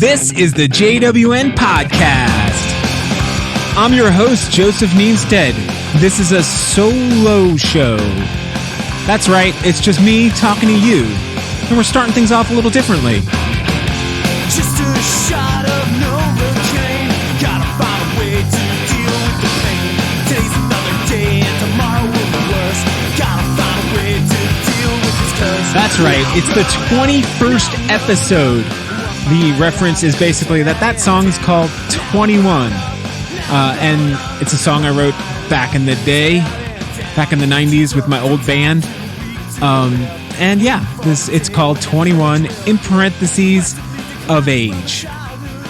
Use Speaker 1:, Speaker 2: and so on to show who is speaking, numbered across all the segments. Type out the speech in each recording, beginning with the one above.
Speaker 1: This is the JWN Podcast. I'm your host, Joseph Neemstead. This is a solo show. That's right, it's just me talking to you. And we're starting things off a little differently.
Speaker 2: Just a shot of Novocaine. Gotta find a way to deal with the pain. Today's another day and tomorrow will be worse. Gotta find a way to deal with this curse.
Speaker 1: That's right, it's the 21st episode. The reference is basically that song is called 21. And it's a song I wrote back in the day, back in the 90s with my old band. And yeah, it's called 21 in parentheses of age.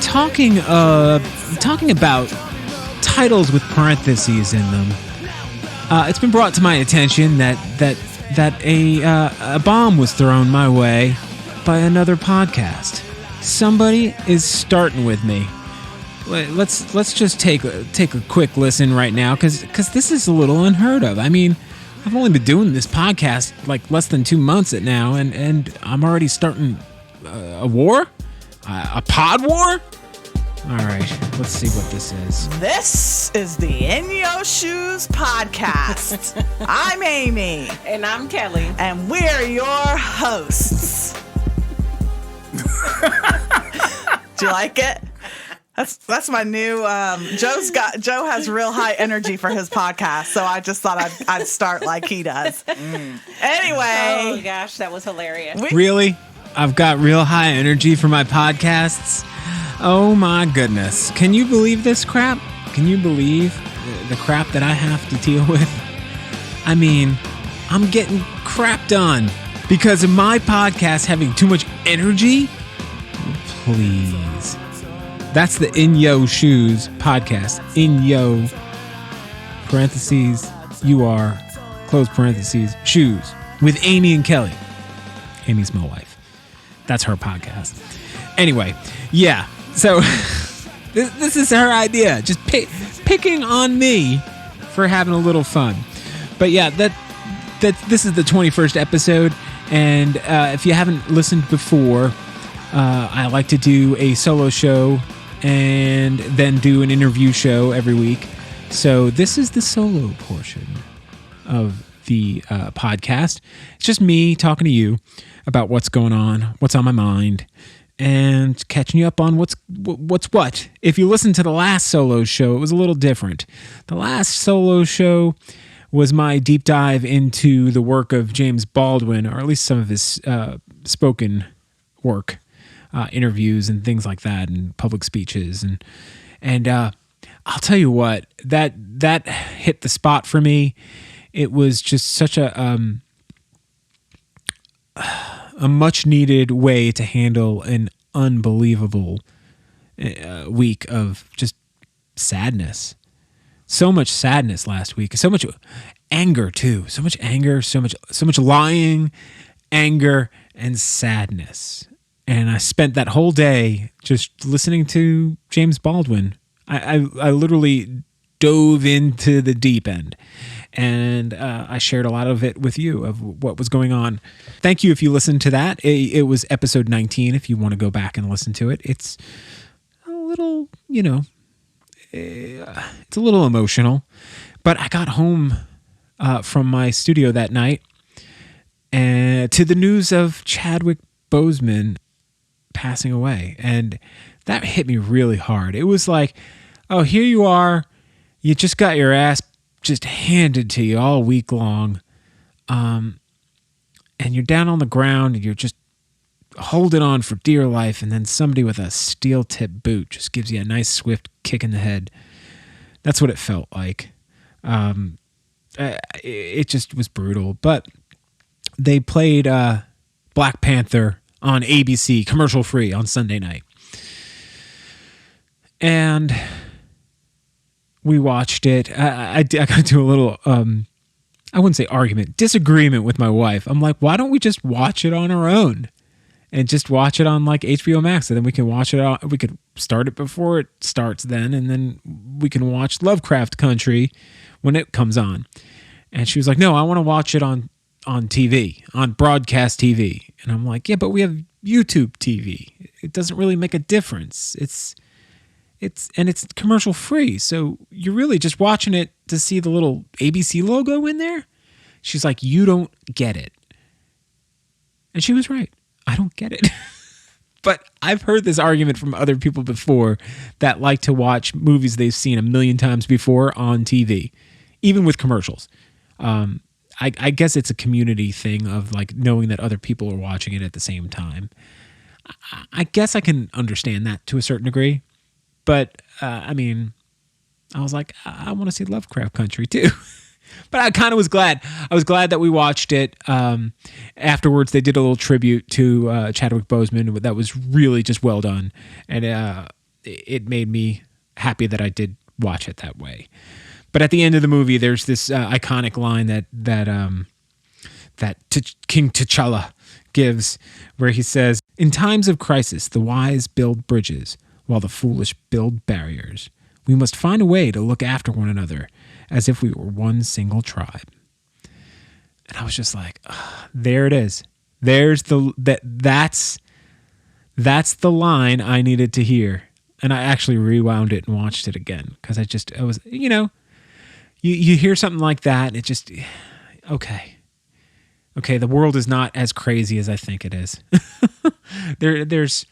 Speaker 1: Talking about titles with parentheses in them. It's been brought to my attention that a bomb was thrown my way by another podcast. Somebody is starting with me. Let's just take a quick listen right now, because this is a little unheard of. I mean, I've only been doing this podcast like less than 2 months at now, and I'm already starting a war, a pod war. All right, let's see what this is.
Speaker 3: This is the In Your Shoes podcast. I'm Amy.
Speaker 4: And I'm Kelly. And
Speaker 3: we're your hosts. Do you like it? That's my new. Joe has real high energy for his podcast, so I just thought I'd start like he does. Anyway,
Speaker 4: oh gosh, that was hilarious.
Speaker 1: Really, I've got real high energy for my podcasts. Oh my goodness! Can you believe this crap? Can you believe the crap that I have to deal with? I mean, I'm getting crapped on because of my podcast having too much energy. Please. That's the In Yo Shoes podcast. In Yo, parentheses, you are, close parentheses, shoes, with Amy and Kelly. Amy's my wife. That's her podcast. Anyway, yeah. So this is her idea. Just picking on me for having a little fun. But yeah, that this is the 21st episode. And if you haven't listened before, I like to do a solo show and then do an interview show every week. So this is the solo portion of the podcast. It's just me talking to you about what's going on, what's on my mind, and catching you up on what's what. If you listen to the last solo show, it was a little different. The last solo show was my deep dive into the work of James Baldwin, or at least some of his spoken work. Interviews and things like that, and public speeches, and I'll tell you what, that hit the spot for me. It was just such a much needed way to handle an unbelievable week of just sadness. So much sadness last week. So much anger too. So much anger. So much lying, anger, and sadness. And I spent that whole day just listening to James Baldwin. I literally dove into the deep end. And I shared a lot of it with you, of what was going on. Thank you if you listened to that. It was episode 19, if you want to go back and listen to it. It's a little, it's a little emotional. But I got home from my studio that night and to the news of Chadwick Boseman passing away, and that hit me really hard. It was like, oh, here you are, you just got your ass just handed to you all week long, and you're down on the ground and you're just holding on for dear life, and then somebody with a steel tip boot just gives you a nice swift kick in the head. That's what it felt like. It just was brutal. But they played Black Panther on ABC, commercial free, on Sunday night. And we watched it. I got into a little, I wouldn't say argument, disagreement with my wife. I'm like, why don't we just watch it on our own? And just watch it on like HBO Max, and then we can watch it. We could start it before it starts then, and then we can watch Lovecraft Country when it comes on. And she was like, no, I want to watch it on on TV, on broadcast TV. And I'm like, yeah, but we have YouTube TV. It doesn't really make a difference. It's commercial free. So you're really just watching it to see the little ABC logo in there. She's like, you don't get it. And she was right. I don't get it. But I've heard this argument from other people before that like to watch movies they've seen a million times before on TV, even with commercials. I guess it's a community thing of like knowing that other people are watching it at the same time. I guess I can understand that to a certain degree. But, I mean, I was like, I want to see Lovecraft Country too. But I kind of was glad. I was glad that we watched it. Afterwards, they did a little tribute to Chadwick Boseman that was really just well done. And it made me happy that I did watch it that way. But at the end of the movie, there's this iconic line that King T'Challa gives where he says, "In times of crisis, the wise build bridges while the foolish build barriers. We must find a way to look after one another as if we were one single tribe." And I was just like, there it is. There's that's the line I needed to hear. And I actually rewound it and watched it again because I was, you hear something like that and it just, okay, the world is not as crazy as I think it is. There's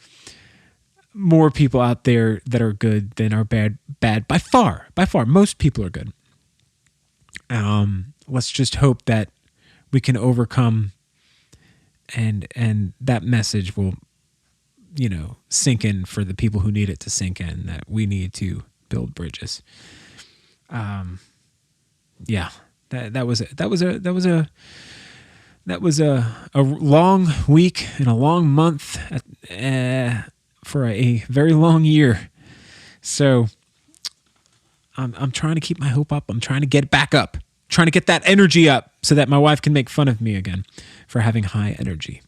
Speaker 1: more people out there that are good than are bad by far. Most people are good. Let's just hope that we can overcome and that message will, sink in for the people who need it to sink in, that we need to build bridges. Yeah, that was a long week and a long month for a very long year. So I'm trying to keep my hope up. I'm trying to get it back up. Trying to get that energy up so that my wife can make fun of me again for having high energy.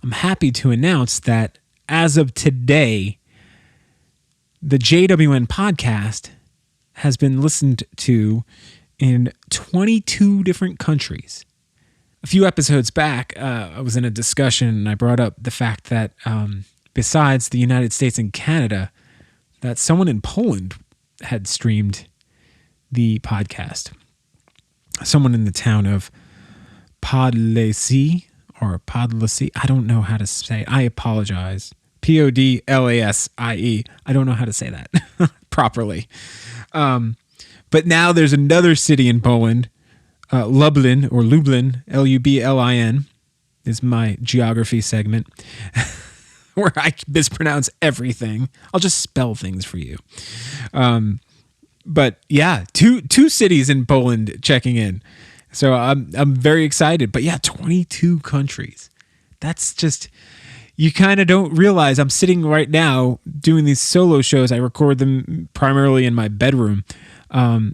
Speaker 1: I'm happy to announce that as of today, the JWN podcast has been listened to in 22 different countries. A few episodes back, I was in a discussion and I brought up the fact that besides the United States and Canada, that someone in Poland had streamed the podcast. Someone in the town of Podlasie. I don't know how to say. I apologize. Podlasie. I don't know how to say that properly. But now there's another city in Poland, Lublin, Lublin, is my geography segment, where I mispronounce everything. I'll just spell things for you. But yeah, two cities in Poland checking in. So I'm very excited. But yeah, 22 countries. That's just, you kind of don't realize. I'm sitting right now doing these solo shows. I record them primarily in my bedroom. And,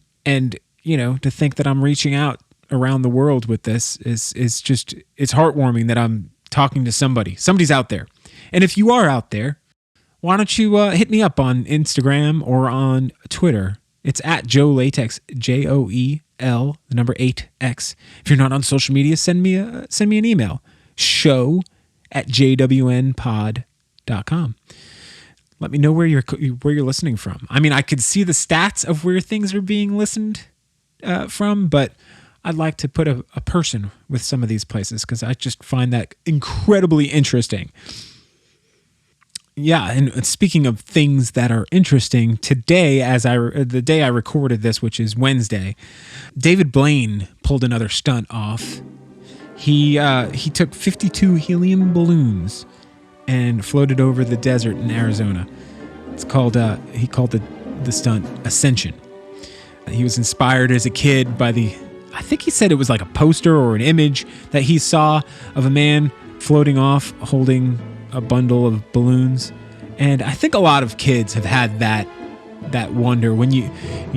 Speaker 1: to think that I'm reaching out around the world with this is just, it's heartwarming that I'm talking to somebody. Somebody's out there. And if you are out there, why don't you hit me up on Instagram or on Twitter? It's at Joe Latex, JOEL, the number 8X. If you're not on social media, send me an email, show@jwnpod.com. Let me know where you're listening from. I mean, I could see the stats of where things are being listened from, but I'd like to put a person with some of these places because I just find that incredibly interesting. Yeah, and speaking of things that are interesting, today, the day I recorded this, which is Wednesday, David Blaine pulled another stunt off. He took 52 helium balloons and floated over the desert in Arizona. It's called he called the stunt Ascension. He was inspired as a kid by I think he said it was like a poster or an image that he saw of a man floating off holding a bundle of balloons. And I think a lot of kids have had that wonder when you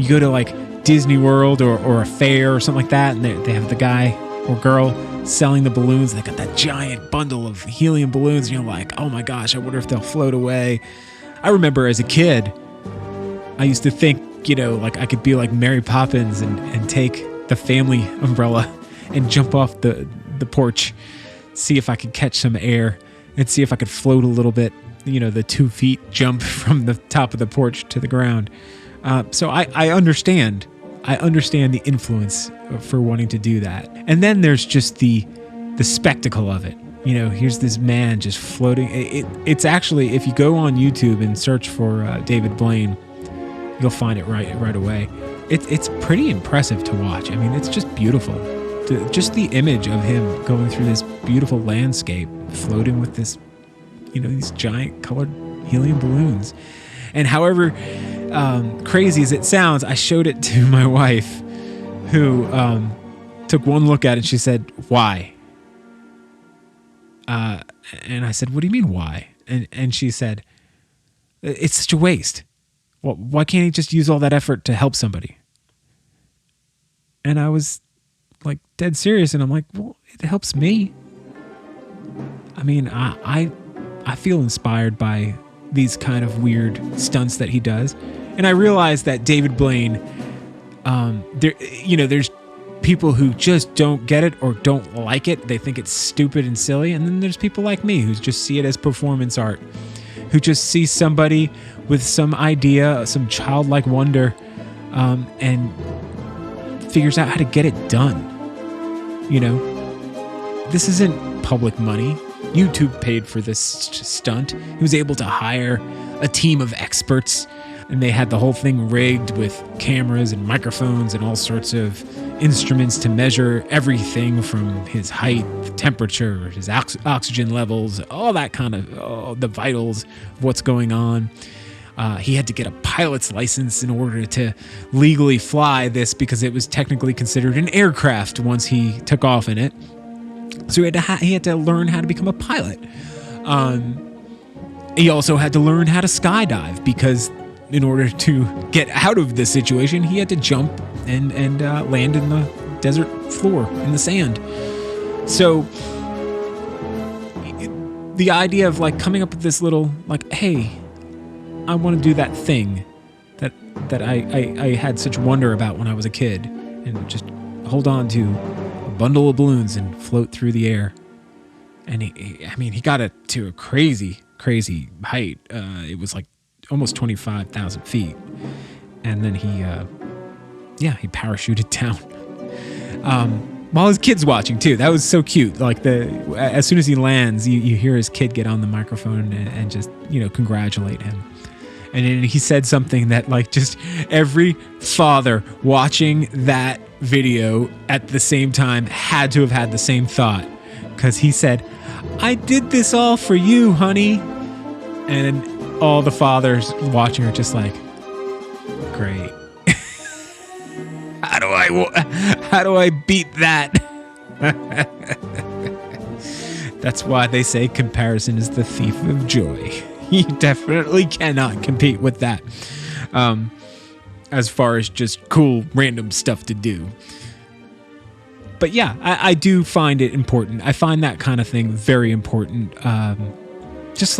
Speaker 1: go to like Disney World or a fair or something like that, and they have the guy or girl selling the balloons. They got that giant bundle of helium balloons, and you're like, oh my gosh, I wonder if they'll float away. I remember as a kid, I used to think, like I could be like Mary Poppins and take the family umbrella and jump off the porch, see if I could catch some air and see if I could float a little bit, the 2 feet jump from the top of the porch to the ground. So I understand. I understand the influence for wanting to do that. And then there's just the spectacle of it. Here's this man just floating. It's actually, if you go on YouTube and search for David Blaine, you'll find it right away. It's pretty impressive to watch. I mean, it's just beautiful. Just the image of him going through this beautiful landscape, floating with this, these giant colored helium balloons. And however crazy as it sounds, I showed it to my wife, who took one look at it. She said, "Why?" And I said, "What do you mean, why?" And she said, "It's such a waste. Well, why can't he just use all that effort to help somebody?" And I was like dead serious, and I'm like, "Well, it helps me. I mean, I feel inspired by these kind of weird stunts that he does." And I realized that David Blaine, there's people who just don't get it or don't like it. They think it's stupid and silly. And then there's people like me who just see it as performance art, who just see somebody with some idea, some childlike wonder, and figures out how to get it done. This isn't public money. YouTube paid for this stunt. He was able to hire a team of experts, and they had the whole thing rigged with cameras and microphones and all sorts of instruments to measure everything from his height, temperature, his oxygen levels, all that kind of, the vitals of what's going on. He had to get a pilot's license in order to legally fly this, because it was technically considered an aircraft once he took off in it. So he had to learn how to become a pilot. He also had to learn how to skydive, because in order to get out of this situation, he had to jump and land in the desert floor, in the sand. So the idea of coming up with this little, hey, I want to do that thing that I had such wonder about when I was a kid, and just hold on to a bundle of balloons and float through the air. And he got it to a crazy height. It was almost 25,000 feet. And then he parachuted down. While his kid's watching too. That was so cute. As soon as he lands, you hear his kid get on the microphone and just, congratulate him. And then he said something that just every father watching that video at the same time had to have had the same thought. Because he said, "I did this all for you, honey." And all the fathers watching are just like, "Great. How do I beat that?" That's why they say comparison is the thief of joy. You definitely cannot compete with that. As far as just cool random stuff to do. But yeah, I do find it important. I find that kind of thing very important. Just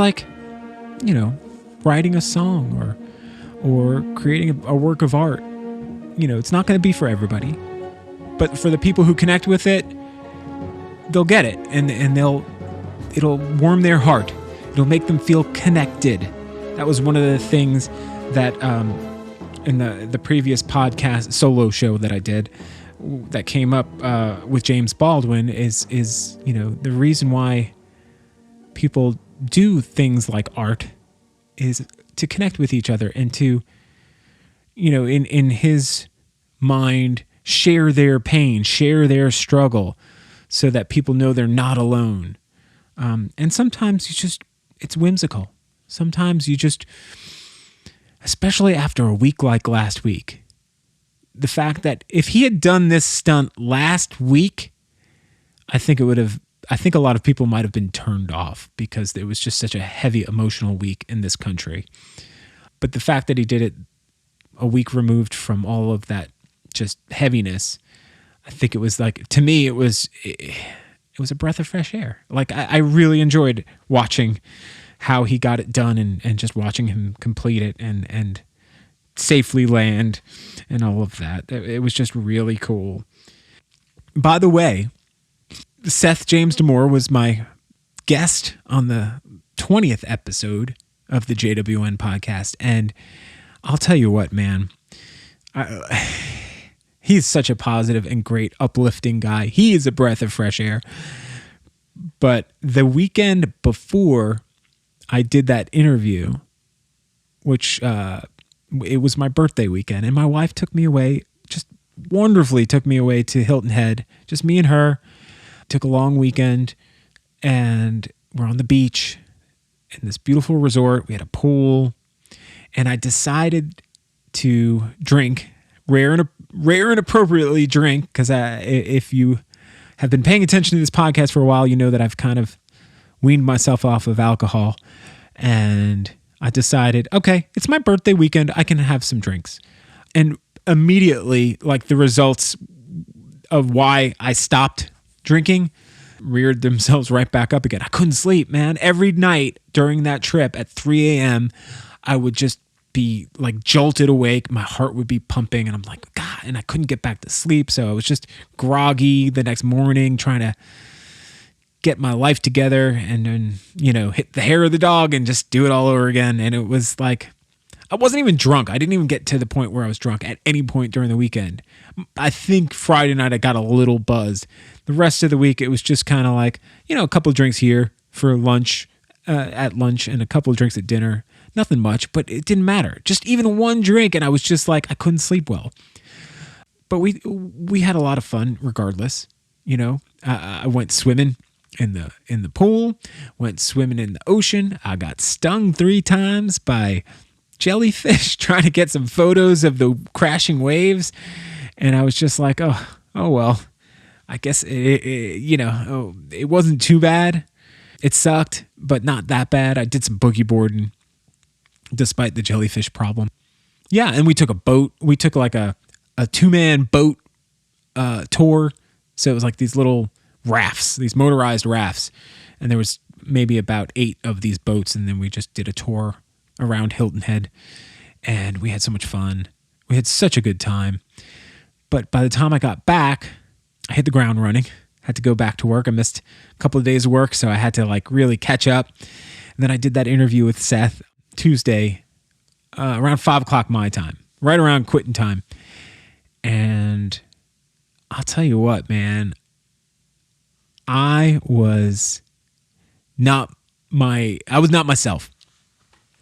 Speaker 1: writing a song or creating a work of art. It's not going to be for everybody, but for the people who connect with it, they'll get it, and it'll warm their heart. It'll make them feel connected. That was one of the things that in the previous podcast solo show that I did that came up with James Baldwin is the reason why people do things like art is to connect with each other and to, in his mind, share their pain, share their struggle, so that people know they're not alone. And sometimes it's whimsical. Sometimes especially after a week like last week, the fact that if he had done this stunt last week, I think a lot of people might have been turned off, because it was just such a heavy emotional week in this country. But the fact that he did it a week removed from all of that just heaviness, I think it was to me, it was a breath of fresh air. I really enjoyed watching how he got it done and just watching him complete it and safely land and all of that. It was just really cool. by the way, Seth James D'Amore was my guest on the 20th episode of the JWN podcast. And I'll tell you what, man, he's such a positive and great, uplifting guy. He is a breath of fresh air. But the weekend before I did that interview, which it was my birthday weekend, and my wife took me away, just wonderfully took me away to Hilton Head, just me and her. Took a long weekend, and we're on the beach in this beautiful resort. We had a pool, and I decided to drink, rare and appropriately drink, because if you have been paying attention to this podcast for a while, you know that I've kind of weaned myself off of alcohol, and I decided, okay, it's my birthday weekend, I can have some drinks. And immediately, like, the results of why I stopped drinking reared themselves right back up again. I couldn't sleep, man. Every night during that trip at 3 a.m., I would just be like jolted awake. My heart would be pumping, and I'm like, God, and I couldn't get back to sleep. So I was just groggy the next morning, trying to get my life together and then, hit the hair of the dog and just do it all over again. And it was like, I wasn't even drunk. I didn't even get to the point where I was drunk at any point during the weekend. I think Friday night I got a little buzzed. The rest of the week, it was just kind of like, a couple of drinks here for lunch, at lunch, and a couple of drinks at dinner. Nothing much, but it didn't matter. Just even one drink, and I was just like, I couldn't sleep well. But we had a lot of fun regardless. I went swimming in the pool, went swimming in the ocean. I got stung 3 times by jellyfish trying to get some photos of the crashing waves, and I was just like, oh well, I guess it wasn't too bad. It sucked, but not that bad. I did some boogie boarding despite the jellyfish problem. Yeah, and we took a boat. We took like a 2-man boat tour. So it was like these little rafts, these motorized rafts, and there was maybe about 8 of these boats, and then we just did a tour around Hilton Head, and we had so much fun. We had such a good time. But by the time I got back, I hit the ground running. Had to go back to work. I missed a couple of days of work, so I had to like really catch up. And then I did that interview with Seth Tuesday around 5 o'clock my time, right around quitting time. And I'll tell you what, man, I was not myself.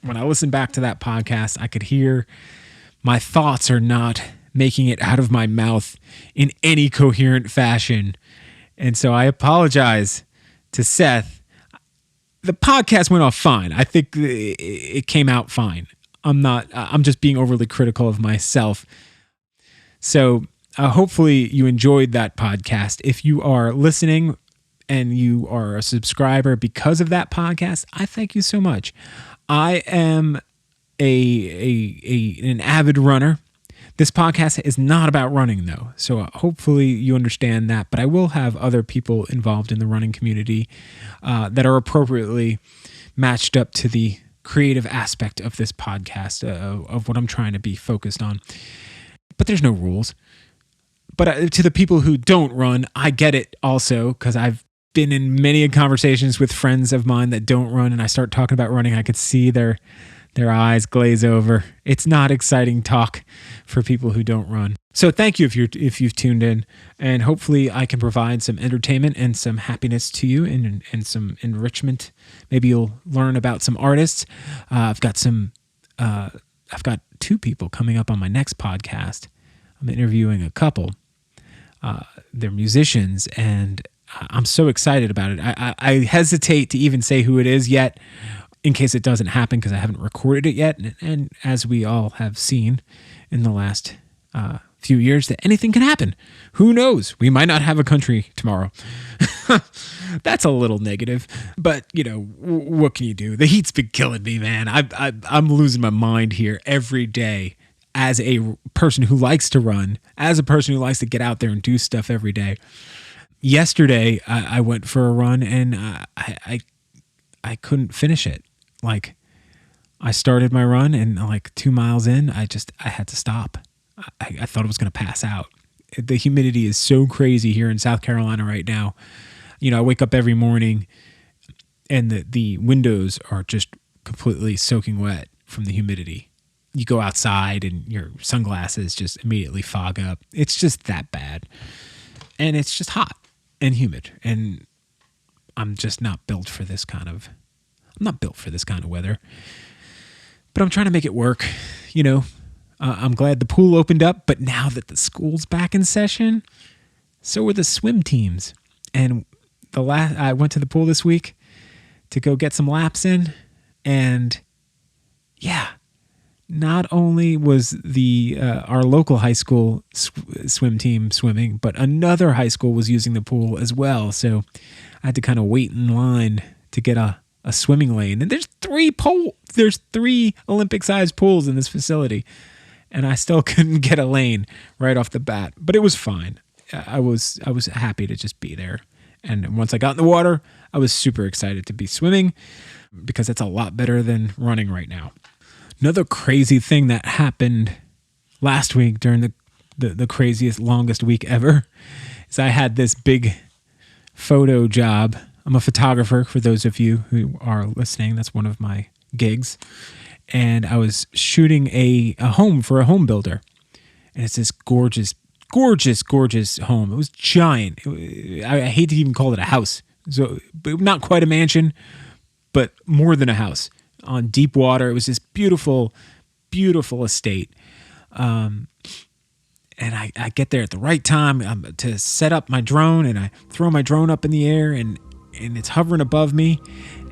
Speaker 1: When I listened back to that podcast, I could hear my thoughts are not making it out of my mouth in any coherent fashion. And so I apologize to Seth. The podcast went off fine. I think it came out fine. I'm just being overly critical of myself. So hopefully you enjoyed that podcast. If you are listening and you are a subscriber because of that podcast, I thank you so much. I am an avid runner. This podcast is not about running, though, so hopefully you understand that. But I will have other people involved in the running community that are appropriately matched up to the creative aspect of this podcast, of what I'm trying to be focused on. But there's no rules. But to the people who don't run, I get it also, because I've been in many conversations with friends of mine that don't run, and I start talking about running, I could see their eyes glaze over. It's not exciting talk for people who don't run. So thank you if you've tuned in, and hopefully I can provide some entertainment and some happiness to you and some enrichment. Maybe you'll learn about some artists. I've got 2 people coming up on my next podcast. I'm interviewing a couple. They're musicians, and I'm so excited about it. I hesitate to even say who it is yet, in case it doesn't happen, because I haven't recorded it yet. And as we all have seen in the last few years, that anything can happen. Who knows? We might not have a country tomorrow. That's a little negative, but what can you do? The heat's been killing me, man. I'm losing my mind here every day. As a person who likes to run, as a person who likes to get out there and do stuff every day. Yesterday, I went for a run, and I couldn't finish it. Like, I started my run, and like 2 miles in, I had to stop. I thought I was going to pass out. The humidity is so crazy here in South Carolina right now. I wake up every morning and the windows are just completely soaking wet from the humidity. You go outside and your sunglasses just immediately fog up. It's just that bad. And it's just hot and humid. And I'm just not built for this kind of weather. But I'm trying to make it work, I'm glad the pool opened up, but now that the school's back in session, so are the swim teams. And I went to the pool this week to go get some laps in, and yeah, not only was our local high school swim team swimming, but another high school was using the pool as well. So I had to kind of wait in line to get a swimming lane. And there's three Olympic-sized pools in this facility, and I still couldn't get a lane right off the bat. But it was fine. I was happy to just be there. And once I got in the water, I was super excited to be swimming because it's a lot better than running right now. Another crazy thing that happened last week during the craziest, longest week ever is I had this big photo job. I'm a photographer, for those of you who are listening. That's one of my gigs. And I was shooting a home for a home builder. And it's this gorgeous, gorgeous, gorgeous home. It was giant. I hate to even call it a house. So, but not quite a mansion, but more than a house. On deep water. It was this beautiful, beautiful estate. And I get there at the right time to set up my drone, and I throw my drone up in the air, and it's hovering above me,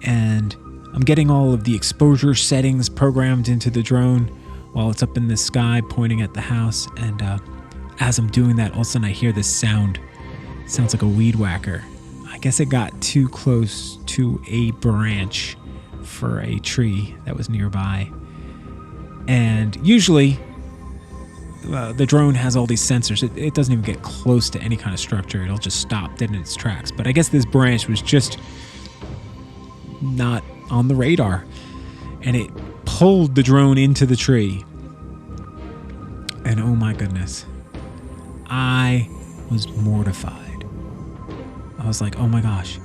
Speaker 1: and I'm getting all of the exposure settings programmed into the drone while it's up in the sky pointing at the house. And as I'm doing that, all of a sudden I hear this sound. It sounds like a weed whacker. I guess it got too close to a branch for a tree that was nearby. And usually the drone has all these sensors. It doesn't even get close to any kind of structure. It'll just stop dead in its tracks. But I guess this branch was just not on the radar, and it pulled the drone into the tree. And oh my goodness, I was mortified. I was like, oh my gosh,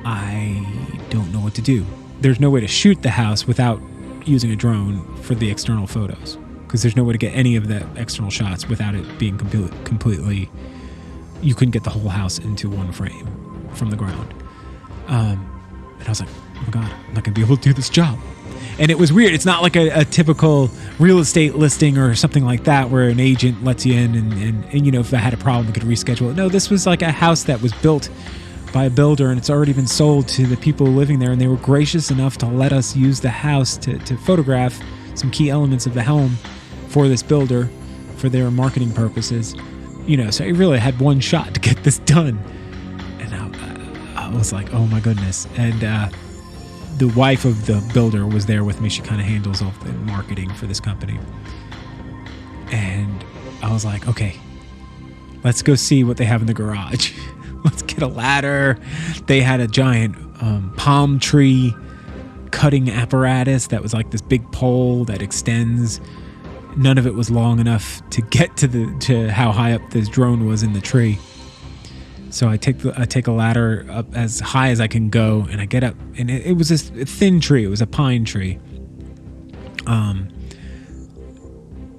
Speaker 1: I don't know what to do. There's no way to shoot the house without using a drone for the external photos, because there's no way to get any of the external shots without it being completely, you couldn't get the whole house into one frame from the ground. And I was like, oh my God, I'm not gonna be able to do this job. And it was weird. It's not like a typical real estate listing or something like that where an agent lets you in and if I had a problem, we could reschedule it. No, this was like a house that was built by a builder, and it's already been sold to the people living there, and they were gracious enough to let us use the house to photograph some key elements of the home for this builder for their marketing purposes. So I really had one shot to get this done. And I was like, oh my goodness. And the wife of the builder was there with me. She kind of handles all the marketing for this company. And I was like, okay, let's go see what they have in the garage. Let's get a ladder. They had a giant palm tree cutting apparatus that was like this big pole that extends. None of it was long enough to get to how high up this drone was in the tree. So I take a ladder up as high as I can go, and I get up, and it was this thin tree. It was a pine tree. And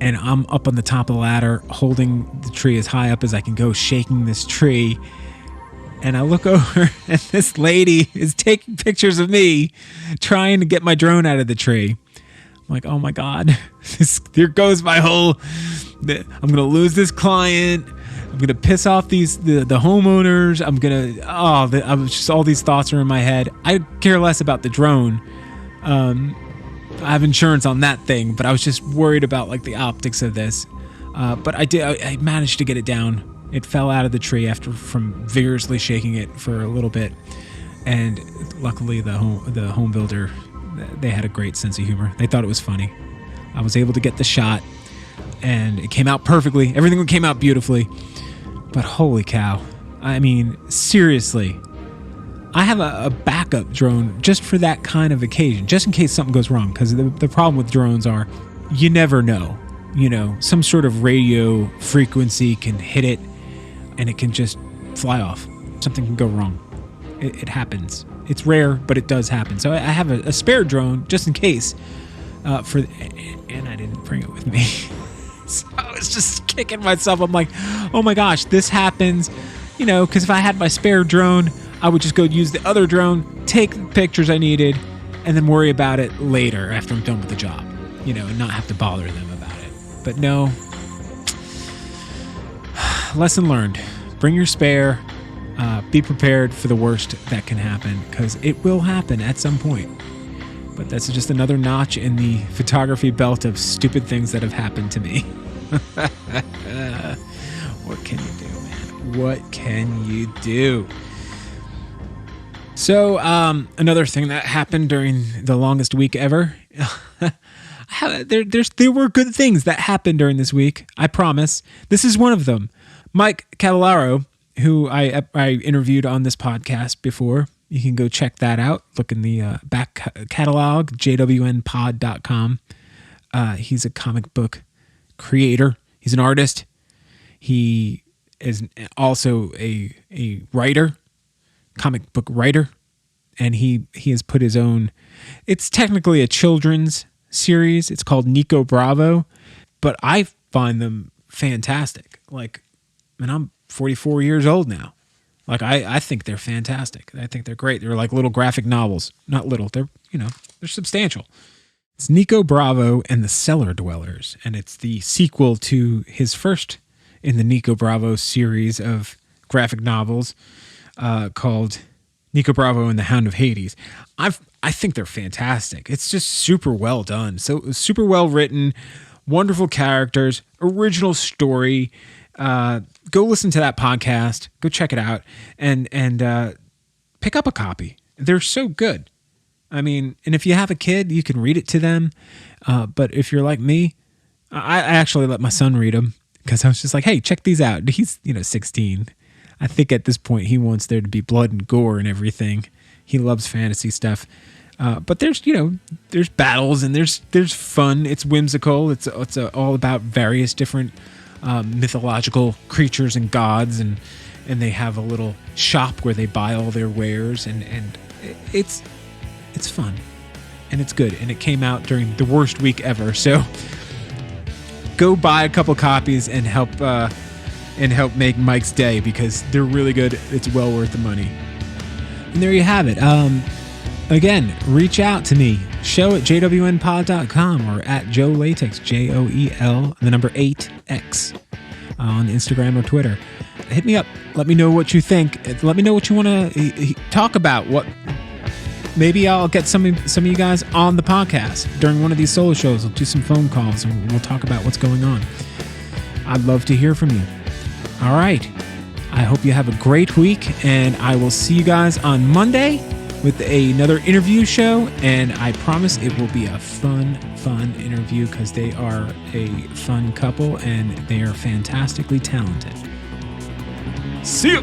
Speaker 1: I'm up on the top of the ladder, holding the tree as high up as I can go, shaking this tree. And I look over, and this lady is taking pictures of me trying to get my drone out of the tree. I'm like, oh my God, there goes my whole, I'm going to lose this client. I'm going to piss off the homeowners. I was just, all these thoughts are in my head. I care less about the drone. I have insurance on that thing, but I was just worried about like the optics of this. But I managed to get it down. It fell out of the tree from vigorously shaking it for a little bit. And luckily the home builder, they had a great sense of humor. They thought it was funny. I was able to get the shot, and it came out perfectly. Everything came out beautifully. But holy cow. I mean, seriously. I have a backup drone just for that kind of occasion, just in case something goes wrong. Because the problem with drones are you never know. some sort of radio frequency can hit it and it can just fly off. Something can go wrong. It happens. It's rare, but it does happen. So I have a spare drone just in case. And I didn't bring it with me. So I was just kicking myself. I'm like, oh my gosh, this happens. Because if I had my spare drone, I would just go use the other drone, take the pictures I needed, and then worry about it later after I'm done with the job. And not have to bother them about it. But no. Lesson learned. Bring your spare. Be prepared for the worst that can happen, because it will happen at some point. But that's just another notch in the photography belt of stupid things that have happened to me. What can you do, man? What can you do? So, another thing that happened during the longest week ever. There were good things that happened during this week. I promise. This is one of them. Mike Catalaro, who I interviewed on this podcast before. You can go check that out. Look in the back catalog, jwnpod.com. He's a comic book creator. He's an artist. He is also a writer, comic book writer. And he has put his own... It's technically a children's series. It's called Nico Bravo. But I find them fantastic. And I'm 44 years old now. I think they're fantastic. I think they're great. They're like little graphic novels. Not little. They're substantial. It's Nico Bravo and the Cellar Dwellers. And it's the sequel to his first in the Nico Bravo series of graphic novels called Nico Bravo and the Hound of Hades. I think they're fantastic. It's just super well done. So super well written, wonderful characters, original story. Go listen to that podcast. Go check it out, and pick up a copy. They're so good. And if you have a kid, you can read it to them. But if you're like me, I actually let my son read them because I was just like, hey, check these out. He's 16. I think at this point he wants there to be blood and gore and everything. He loves fantasy stuff. But there's battles and there's fun. It's whimsical. It's all about various different mythological creatures and gods, and they have a little shop where they buy all their wares, and it's fun and it's good, and it came out during the worst week ever. So go buy a couple copies and help make Mike's day, because they're really good. It's well worth the money. And there you have it. Again, reach out to me. Show at jwnpod.com or at Joe Latex, JOEL, the number 8X, on Instagram or Twitter. Hit me up. Let me know what you think. Let me know what you want to talk about. Maybe I'll get some of you guys on the podcast during one of these solo shows. I'll do some phone calls and we'll talk about what's going on. I'd love to hear from you. All right. I hope you have a great week, and I will see you guys on Monday with another interview show, and I promise it will be a fun interview, because they are a fun couple and they are fantastically talented. See you!